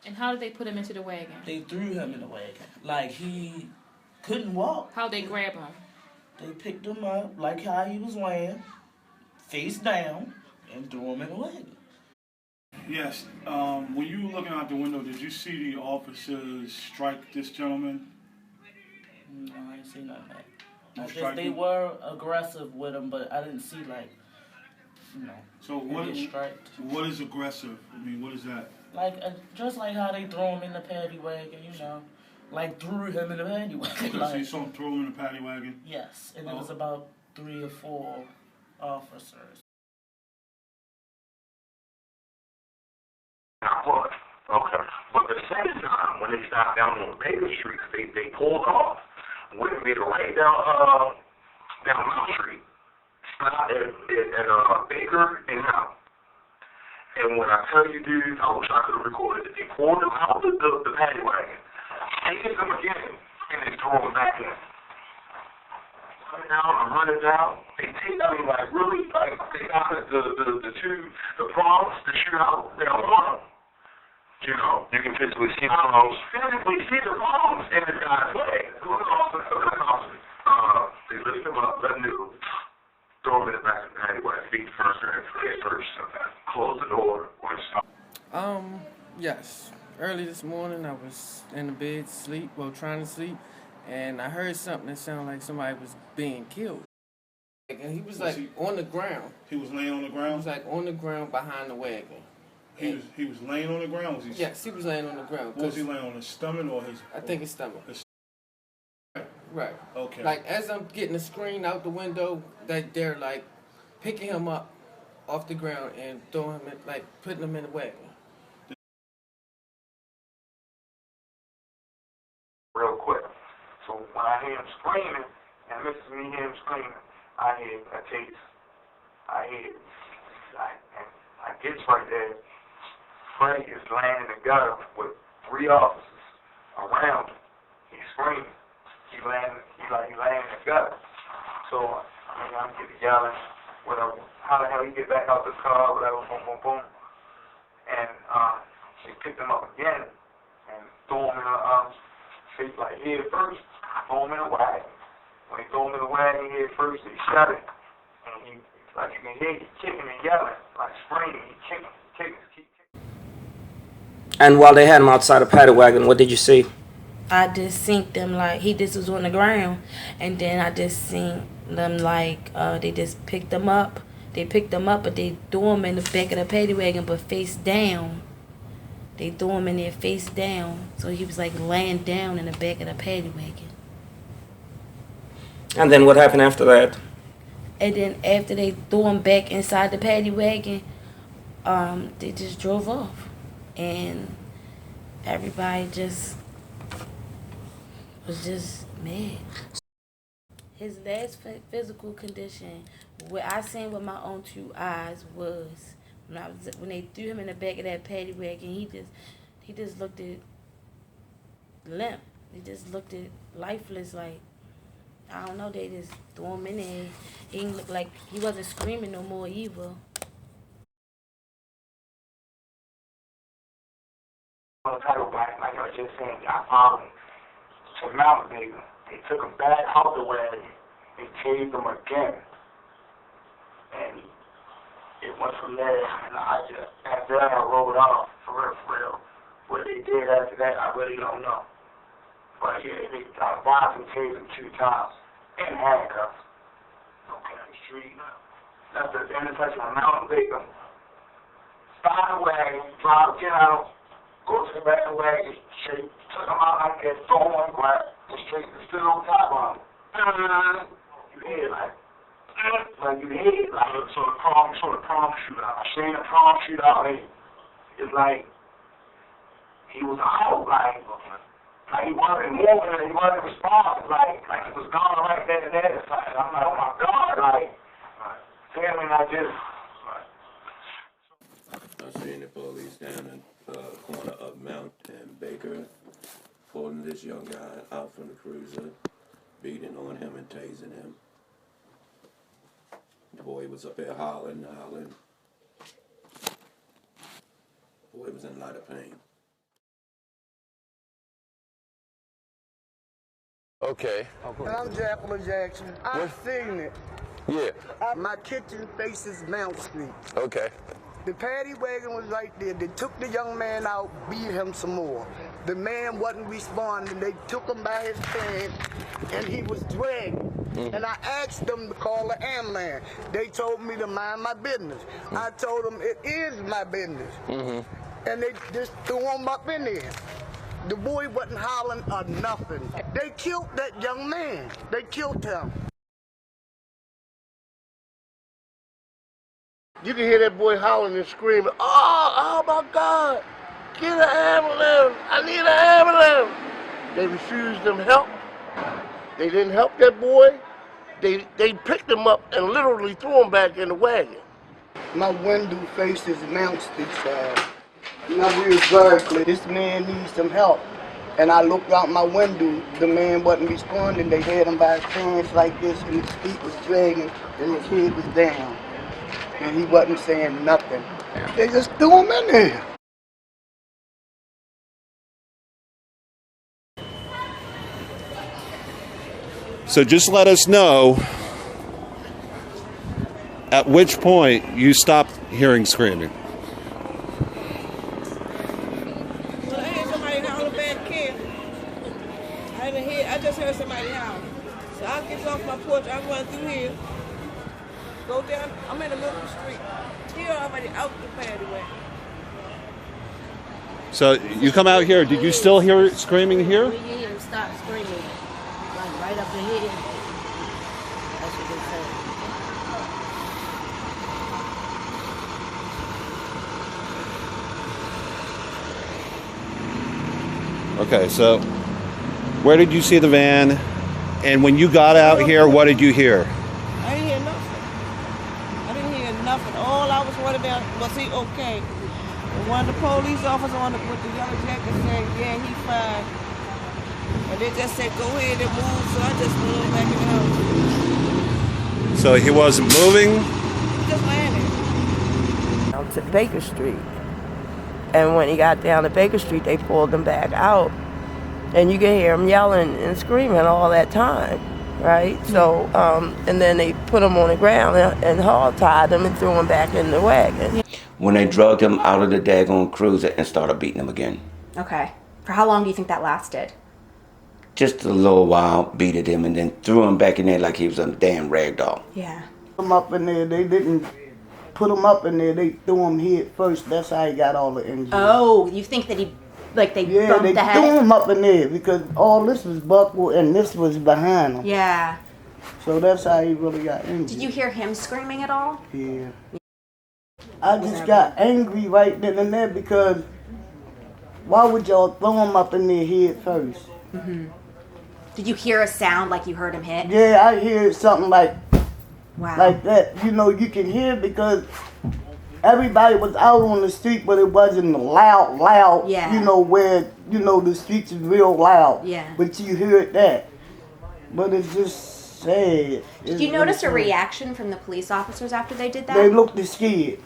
And how did they put him into the wagon? They threw him in the wagon. Like, he couldn't walk. How'd they grab him? They picked him up like how he was laying, face down, and threw him in the wagon. Yes. When you were looking out the window, did you see the officers strike this gentleman? No, I didn't see none of that. They were aggressive with him, but I didn't see, like, you know, so what is aggressive? I mean, what is that? Like, just like how they throw him in the paddy wagon, you know. Like, threw him in the paddy wagon. So you saw him throw him in the paddy wagon? Yes, and it was about 3 or 4 officers. Okay. But at the same time, when they stopped down on Baker Street, they pulled off. Went made a right down Mount Street. Stopped at Baker and Mount. And when I tell you, dude, I wish I could have recorded it. They pulled him out of the paddy wagon. They hit him again, and they throw him back in. I'm running down. They take, I mean, like, really, like, they got the prongs, the shootout, they don't want them. You know, you can physically see the prongs. Physically see the prongs in the guy's leg. They lift him up, let him do. Throw him in the back of the paddy wagon, feet first, head first. Close the door, or stop. Yes. Early this morning, I was in the bed, trying to sleep, and I heard something that sounded like somebody was being killed. And he was on the ground. He was laying on the ground? He was like on the ground behind the wagon. He was laying on the ground? Yes, he was laying on the ground. Was he laying on his stomach or his... I think his stomach. Right. Okay. Like, as I'm getting the screen out the window, they're, like, picking him up off the ground and throwing him, putting him in the wagon. Real quick. So when I hear him screaming, and Mrs. Me hear him screaming, I hear a taste. I gets right there. Freddie is laying in the gutter with 3 officers around him. He's screaming. He's laying in the gutter. So I'm getting yelling, whatever. How the hell he get back out the car, whatever, boom, boom, boom. And they picked him up again and threw him in a head first, throw him in a wagon. When they throw him in the wagon head first, they shot it. And you can hear he kicking and yelling, like screaming, he kicking. And while they had him outside a paddy wagon, what did you see? I just seen them he just was on the ground, and then I just seen them they just picked him up. They picked him up, but they threw him in the back of the paddy wagon, but face down. They threw him in there face down, so he was laying down in the back of the paddy wagon. And then what happened after that? And then after they threw him back inside the paddy wagon, they just drove off, and everybody was just mad. His last physical condition, what I seen with my own 2 eyes, was when they threw him in the back of that paddy wagon. He just looked at limp. He just looked at lifeless. I don't know. They just threw him in there. He didn't look like he wasn't screaming no more either. On the title back, like I was just saying, I found him to Mount Baker. They took him back out the wagon. They tased him again. And it went from there. And after that, I rolled off, for real. What they did after that, I really don't know. But yeah, they advised and tased him 2 times. In handcuffs. Okay, on the street. That's the intersection of Mount Baker. Stop the wagon, get out. Go to the back of the wagon, straight, took him out like that, throw him on the ground, and straight, stood on top of him. You hear you hear so the prom shootout. I seen the prom shootout, it's like, he was out, like he wasn't moving, he wasn't responding, like he was gone right there and there. I'm like, oh my God, family like this. I seen the police down in corner of Mount and Baker, pulling this young guy out from the cruiser, beating on him and tasing him. The boy was up there hollering. The boy was in a lot of pain. Okay. I'm Jacqueline Jackson. I've seen it. Yeah. My kitchen faces Mount Street. Okay. The paddy wagon was right there. They took the young man out, beat him some more. The man wasn't responding. They took him by his pants, and he was dragged. And I asked them to call the ambulance. They told me to mind my business. I told them it is my business. And they just threw him up in there. The boy wasn't hollering or nothing. They killed that young man. They killed him. You can hear that boy hollering and screaming, oh my God, get an ambulance, I need an ambulance. They refused them help. They didn't help that boy. They picked him up and literally threw him back in the wagon. My window faces Mount Street side. And I realized very clear, this man needs some help. And I looked out my window, the man wasn't responding. They had him by his pants like this, and his feet was dragging, and his head was down. And he wasn't saying nothing. They just threw him in there. So just let us know at which point you stopped hearing screaming. Well, I heard somebody holler back here. I just heard somebody holler. So I get off my porch, I'm going through here. Go down, I'm in the middle of the street. Here already out the paddy way. So you come out here, did you still hear screaming here? We hear him stop screaming. Like right up ahead. That's what they Okay, said. so where did you see the van? And when you got out here, what did you hear? I didn't hear nothing. I didn't hear nothing. All I was worried about was he okay. And one of the police officers with the yellow jacket said, yeah, he fine. And they just said, go ahead and move. So I just moved back in the house. So he wasn't moving? He just landed. Down to Baker Street. And when he got down to Baker Street, they pulled him back out. And you can hear him yelling and screaming all that time, right? So, and then they put him on the ground and hog-tied him and threw him back in the wagon. When they drugged him out of the daggone cruiser and started beating him again. Okay. For how long do you think that lasted? Just a little while, beated him, and then threw him back in there like he was a damn rag doll. Yeah. Put him up in there. They didn't put him up in there. They threw him head first. That's how he got all the injuries. Oh, you think that he, like they bumped they the head? threw him up in there because all this was buckled and this was behind him. Yeah. So that's how he really got injured. Did you hear him screaming at all? Yeah. I just got angry right then and there because why would y'all throw him up in there head first? Mm-hmm. Did you hear a sound like you heard him hit? Yeah, I hear something like wow. like that. You know, you can hear because everybody was out on the street, but it wasn't loud. Yeah. You know, where, you know, the streets is real loud. Yeah. But you heard that. But it's just sad. Did you notice a reaction from the police officers after they did that? They looked scared.